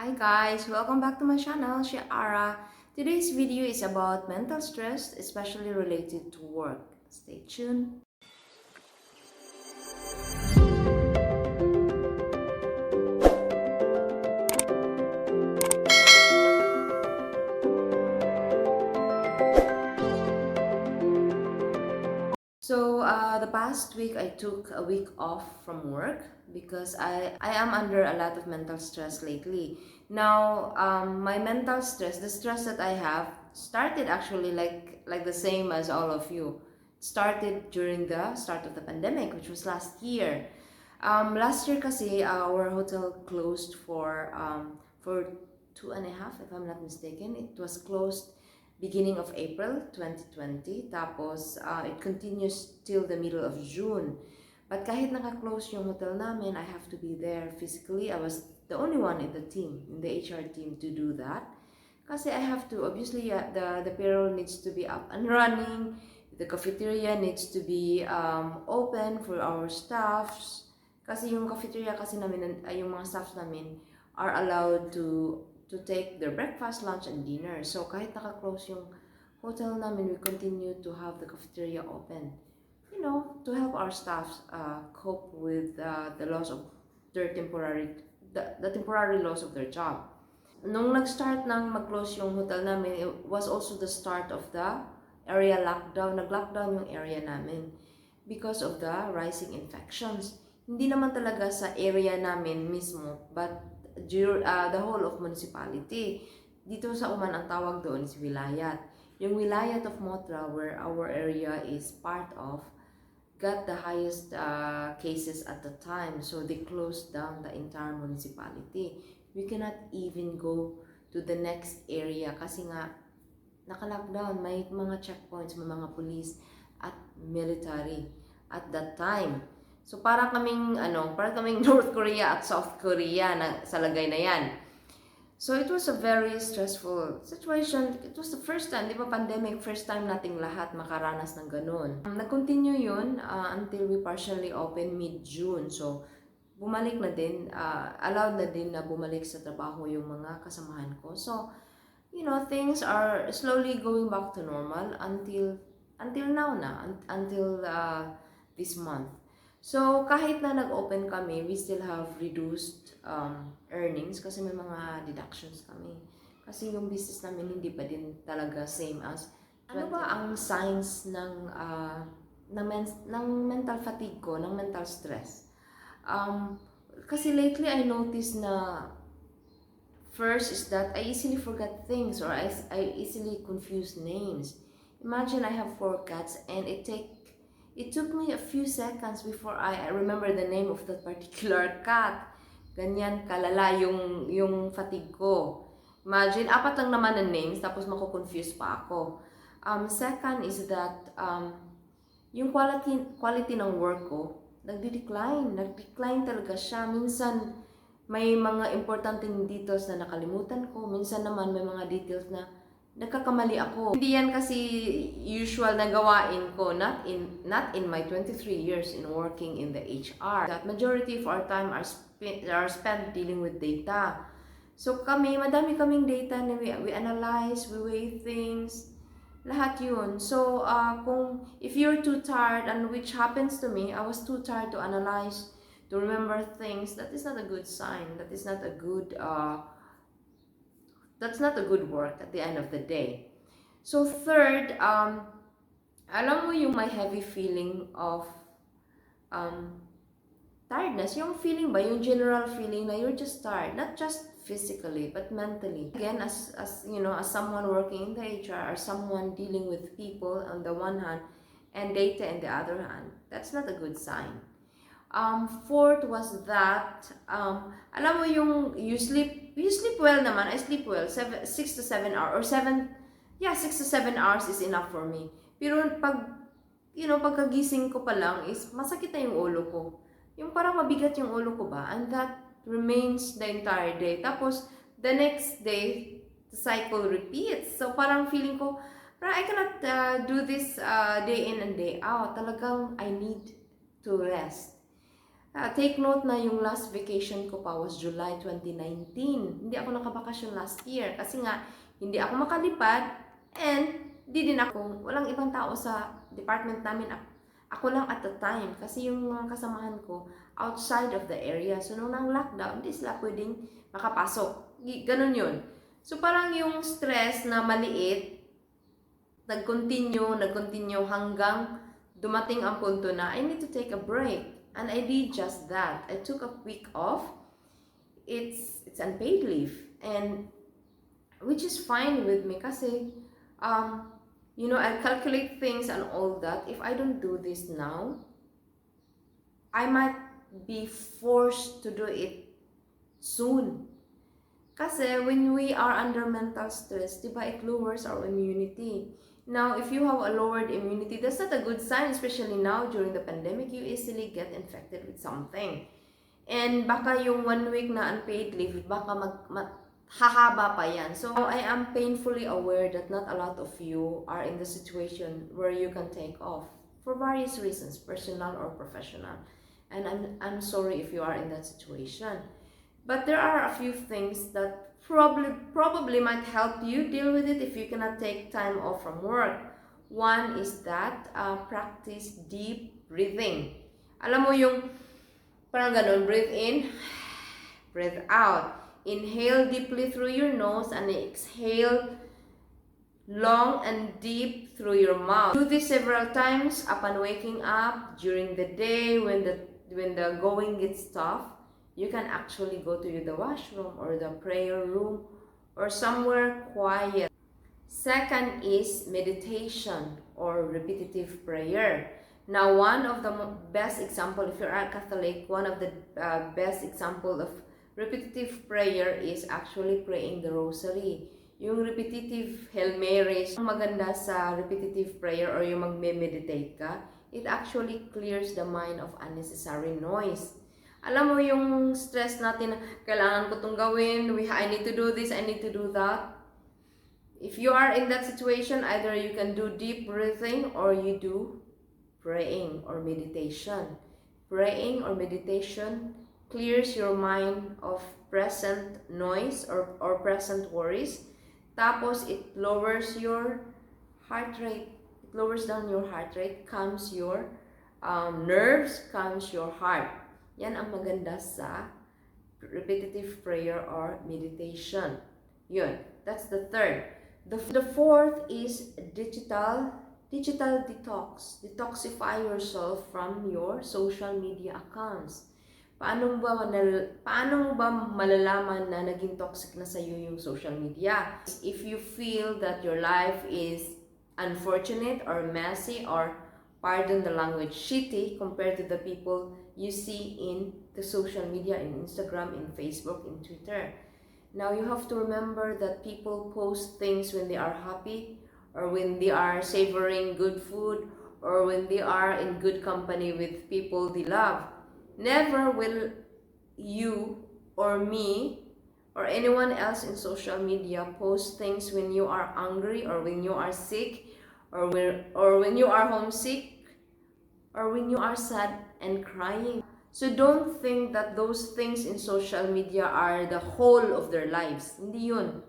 Hi guys, welcome back to my channel, Ara. Today's video is about mental stress, especially related to work. Stay tuned. The past week I took a week off from work because I am under a lot of mental stress lately. Now, my mental stress, the stress that I have, started actually like the same as all of you. Started during the start of the pandemic, which was last year. Last year kasi our hotel closed for 2.5, if I'm not mistaken. It was closed beginning of April 2020, tapos it continues till the middle of June. But kahit naka-close yung hotel namin, I have to be there physically. I was the only one in the team, in the HR team, to do that. Kasi I have to, obviously, the payroll needs to be up and running. The cafeteria needs to be open for our staffs. Kasi yung cafeteria kasi namin, yung mga staffs namin are allowed to take their breakfast, lunch, and dinner. So kahit naka-close yung hotel namin, we continue to have the cafeteria open. You know, to help our staffs cope with the loss of their the temporary loss of their job. Nung nag-start nang mag-close yung hotel namin, it was also the start of the area lockdown. Nag-lockdown yung area namin because of the rising infections. Hindi naman talaga sa area namin mismo, but the whole of municipality. Dito sa Uman, ang tawag doon is wilayat. Yung wilayat of Motra, where our area is part of, got the highest cases at the time. So they closed down the entire municipality. We cannot even go to the next area kasi nga naka-lockdown. May mga checkpoints, may mga police at military at that time. So para kaming North Korea at South Korea na sa lagay na yan. So it was a very stressful situation. It was the first time, di ba pandemic, first time nating lahat makaranas ng ganun. Nag-continue yun until we partially open mid-June. So bumalik na din, allowed na din na bumalik sa trabaho yung mga kasamahan ko. So, you know, things are slowly going back to normal until now na, until this month. So, kahit na nag-open kami, we still have reduced earnings kasi may mga deductions kami. Kasi yung business namin hindi pa din talaga same as. Ano ba ang signs ng mental fatigue ko, ng mental stress? Kasi lately I noticed na first is that I easily forget things or I easily confuse names. Imagine I have 4 cats and it took me a few seconds before I remember the name of that particular cat. Ganyan kalala yung fatigue ko. Imagine, 4 lang naman ang names, tapos mako-confuse pa ako. Second is that yung quality ng work ko, nagde-decline talaga siya. Minsan, may mga importanteng details na nakalimutan ko. Minsan naman, may mga details na nagkakamali ako. Hindi yan kasi usual na gawain ko, not in my 23 years in working in the HR. That majority of our time are spent dealing with data. So madami kaming data na we analyze, we weigh things, lahat yun. So if you're too tired, and which happens to me, I was too tired to analyze, to remember things, that is not a good sign. That is not a good that's not a good work at the end of the day. So third, alam mo yung my heavy feeling of tiredness, yung feeling ba, yung general feeling na you're just tired, not just physically but mentally. Again, as you know, as someone working in the HR or someone dealing with people on the one hand and data in the other hand, that's not a good sign. Fourth was that, alam mo yung you sleep well naman. I sleep well, 6 to 7 hours, or 6 to 7 hours is enough for me. Pero pagkagising ko pa lang is masakit na yung ulo ko. Yung parang mabigat yung ulo ko ba, and that remains the entire day. Tapos, the next day, the cycle repeats. So parang feeling ko, I cannot do this day in and day out. Talagang I need to rest. Take note na yung last vacation ko pa was July 2019. Hindi ako nakabakasyon last year kasi nga hindi ako makalipad and di din ako, walang ibang tao sa department namin. Ako lang at the time kasi yung mga kasamahan ko outside of the area. So nung nang lockdown, hindi sila pwedeng makapasok. Ganun yun. So parang yung stress na maliit, nag-continue hanggang dumating ang punto na I need to take a break. And I did just that. I took a week off. It's unpaid leave. And which is fine with me kasi I calculate things and all that. If I don't do this now, I might be forced to do it soon. Kasi when we are under mental stress, diba, it lowers our immunity. Now, if you have a lowered immunity, that's not a good sign, especially now during the pandemic. You easily get infected with something. And baka yung 1 week na unpaid leave, baka hahaba pa yan. So, I am painfully aware that not a lot of you are in the situation where you can take off for various reasons, personal or professional. And I'm sorry if you are in that situation. But there are a few things that probably might help you deal with it if you cannot take time off from work. One is that practice deep breathing. Alam mo yung parang ganun, breathe in, breathe out. Inhale deeply through your nose and exhale long and deep through your mouth. Do this several times upon waking up, during the day, when the going gets tough. You can actually go to the washroom or the prayer room or somewhere quiet. Second is meditation or repetitive prayer. Now, one of the best example, if you're a Catholic, one of the best example of repetitive prayer is actually praying the rosary. Yung repetitive Hail Marys, ang maganda sa repetitive prayer or yung magme-meditate ka, it actually clears the mind of unnecessary noise. Alam mo yung stress natin, kailangan ko itong gawin, I need to do this, I need to do that. If you are in that situation, either you can do deep breathing or you do praying or meditation. Praying or meditation clears your mind of present noise or present worries. Tapos, it lowers your heart rate. It lowers down your heart rate, calms your nerves, calms your heart. Yan ang maganda sa repetitive prayer or meditation. Yun. That's the third. The fourth is digital detox. Detoxify yourself from your social media accounts. Paano mo ba malalaman na naging toxic na sa'yo yung social media? If you feel that your life is unfortunate or messy or, pardon the language, shitty compared to the people you see in the social media, in Instagram, in Facebook, in Twitter. Now, you have to remember that people post things when they are happy or when they are savoring good food or when they are in good company with people they love. Never will you or me or anyone else in social media post things when you are angry or when you are sick or when you are homesick or when you are sad and crying. So don't think that those things in social media are the whole of their lives. Hindi yun.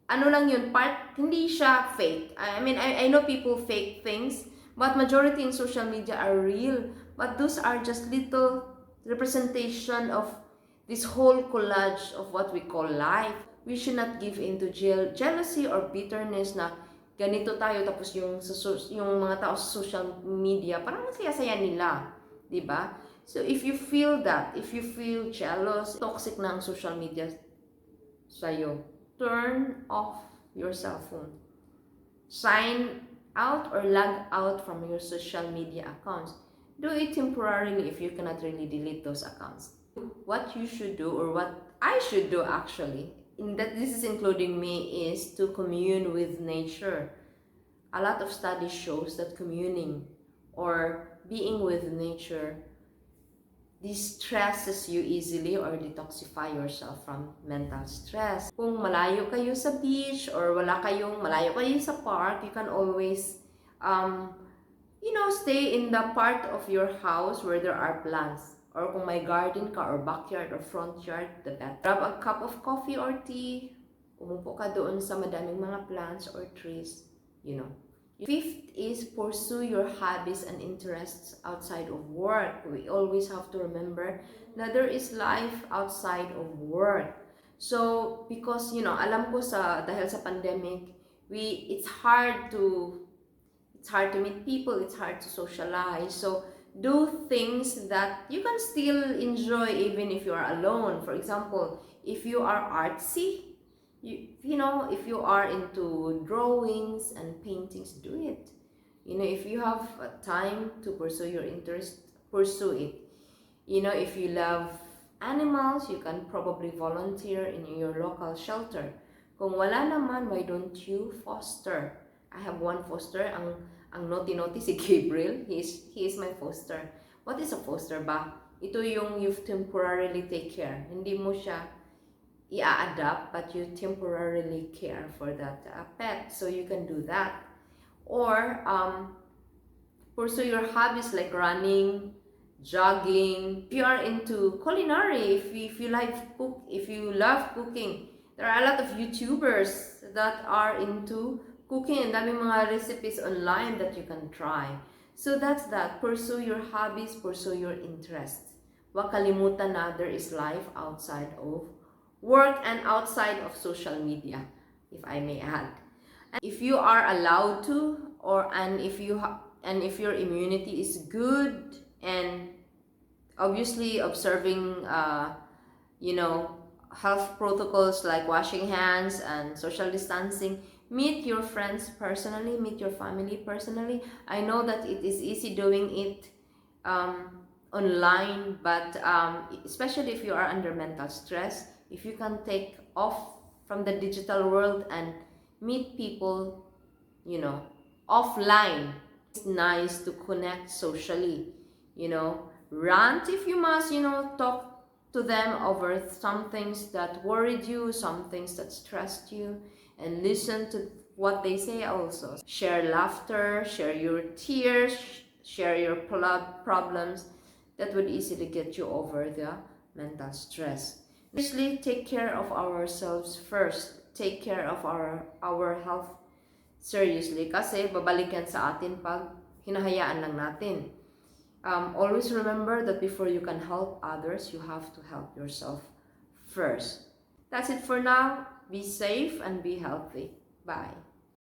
Ano lang yun, hindi siya fake. I mean, I know people fake things, but majority in social media are real. But those are just little representation of this whole collage of what we call life. We should not give into jealousy or bitterness na ganito tayo tapos yung mga tao sa social media parang saya-saya nila, 'di ba? So if you feel that, if you feel jealous, toxic na ang social media sa'yo, turn off your cell phone. Sign out or log out from your social media accounts. Do it temporarily if you cannot really delete those accounts. What you should do, or what I should do actually, this is including me, is to commune with nature. A lot of studies shows that communing or being with nature distresses you easily or detoxify yourself from mental stress. Kung malayo kayo sa beach or malayo kayo sa park, you can always stay in the part of your house where there are plants Or kung may garden ka or backyard or front yard, the better. Grab a cup of coffee or tea. Umupo ka doon sa madaming mga plants or trees, you know. Fifth is pursue your hobbies and interests outside of work. We always have to remember that there is life outside of work. So, because, alam ko dahil sa pandemic, it's hard to meet people, it's hard to socialize. So, do things that you can still enjoy even if you are alone. For example, if you are artsy, if you are into drawings and paintings, do it. If you have time to pursue your interest, pursue it. If you love animals, you can probably volunteer in your local shelter. Kung wala naman, why don't you foster? I have one foster, ang naughty si Gabriel. He is my foster. What is a foster ba? Ito yung you temporarily take care. Hindi mo siya i-adapt, but you temporarily care for that pet. So you can do that. Or pursue your hobbies like running, jogging. If you are into culinary, if you love cooking, there are a lot of YouTubers that are into cooking, and daming mga recipes online that you can try. So that's that. Pursue your hobbies, pursue your interests. Huwag kalimutan na there is life outside of work and outside of social media, if I may add. And if you are allowed to, and if your immunity is good, and obviously observing health protocols like washing hands and social distancing, meet your friends personally, meet your family personally. I know that it is easy doing it online, but especially if you are under mental stress, if you can take off from the digital world and meet people, offline, it's nice to connect socially, rant if you must, talk to them over some things that worried you, some things that stressed you, and listen to what they say also. Share laughter, share your tears, share your problems that would easily get you over the mental stress. Obviously, take care of ourselves first. Take care of our health seriously, kasi babalikan sa atin pag hinahayaan lang natin. Always remember that before you can help others, you have to help yourself first. That's it for now. Be safe and be healthy. Bye.